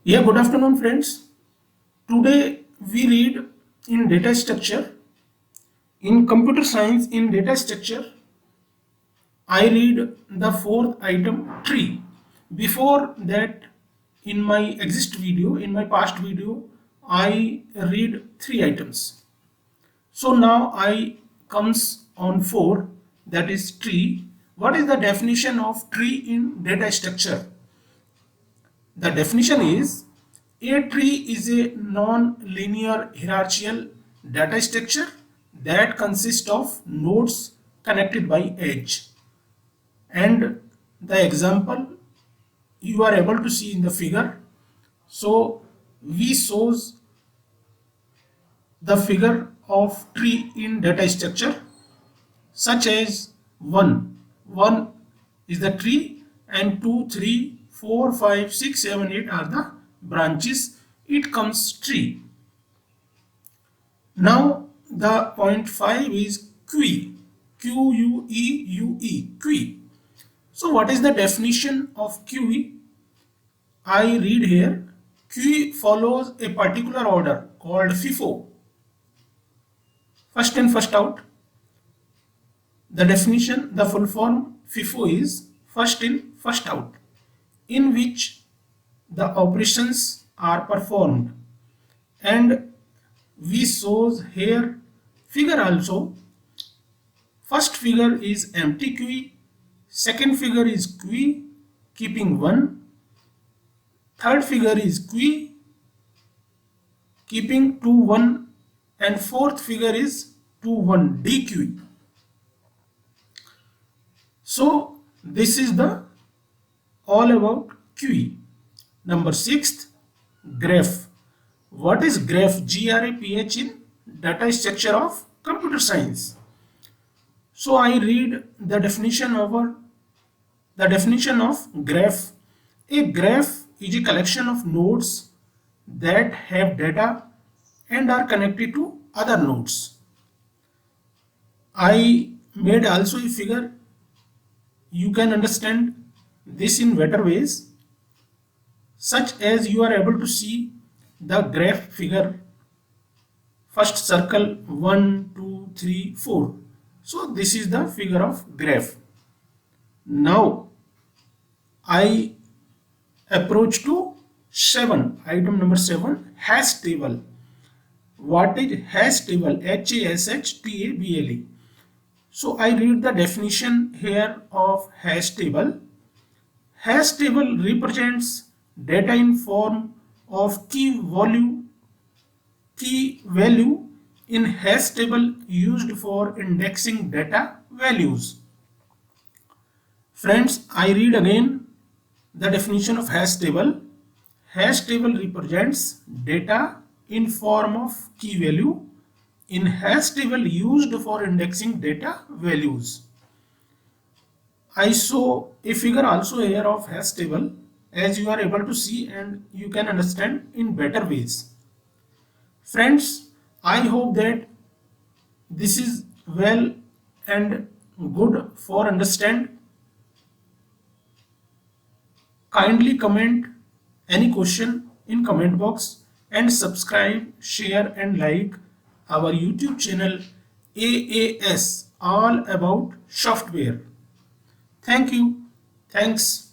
Yeah, good afternoon, friends. Today we read in data structure. In computer science, in data structure, I read the fourth item tree. Before that, in my in my past video, I read three items. So now I comes on four, that is tree. What is the definition of tree in data structure? The definition is a tree is a non-linear hierarchical data structure that consists of nodes connected by edge. And the example you are able to see in the figure. So we shows the figure of tree in data structure such as 1. 1 is the tree and 2, 3, 4, 5, 6, 7, 8 are the branches. It comes tree. Now the point 5 is QE. QUEUE. QE. So what is the definition of QE? I read here. QE follows a particular order called FIFO. First in, first out. The definition, the full form FIFO is first in, first out, in which the operations are performed. And we shows here figure also. First figure is empty QE, second figure is QE keeping 1, third figure is QE keeping 2, 1, and fourth figure is 2, 1 DQE. So this is the all about QE. Number 6th, graph. What is graph? GRAPH in data structure of computer science. So I read the definition over the definition of graph. A graph is a collection of nodes that have data and are connected to other nodes. I made also a figure. You can understand this in better ways, such as you are able to see the graph figure. First circle 1, 2, 3, 4. So this is the figure of graph. Now I approach to 7, item number 7, hash table. What is hash table? HASHTABLE. So I read the definition here of hash table. Hash table represents data in form of key value in hash table used for indexing data values. Friends, I read again the definition of hash table. Hash table represents data in form of key value in hash table used for indexing data values. I show a figure also here of hash table, as you are able to see and you can understand in better ways. Friends, I hope that this is well and good for understand. Kindly comment any question in comment box and subscribe, share and like our YouTube channel AAS, all about software. Thank you. Thanks.